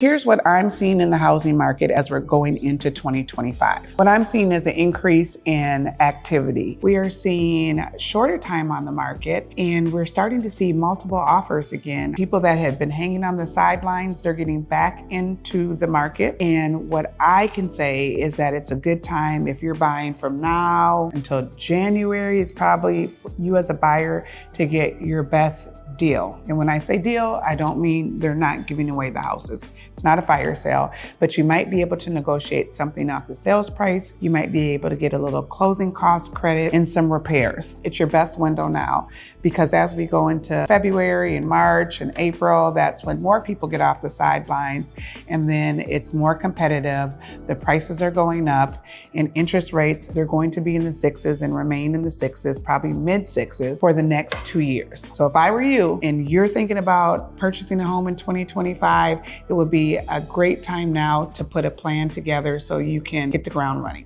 Here's what I'm seeing in the housing market as we're going into 2025. What I'm seeing is an increase in activity. We are seeing shorter time on the market, and we're starting to see multiple offers again. People that had been hanging on the sidelines, they're getting back into the market. And what I can say is that it's a good time if you're buying from now until January. Is probably for you as a buyer to get your best deal. And when I say deal, I don't mean they're not giving away the houses. It's not a fire sale, but you might be able to negotiate something off the sales price. You might be able to get a little closing cost credit and some repairs. It's your best window now, because as we go into February and March and April, that's when more people get off the sidelines, and then it's more competitive. The prices are going up, and interest rates, they're going to be in the sixes and remain in the sixes, probably mid sixes for the next 2 years. So if I were you and you're thinking about purchasing a home in 2025, it would be a great time now to put a plan together so you can hit the ground running.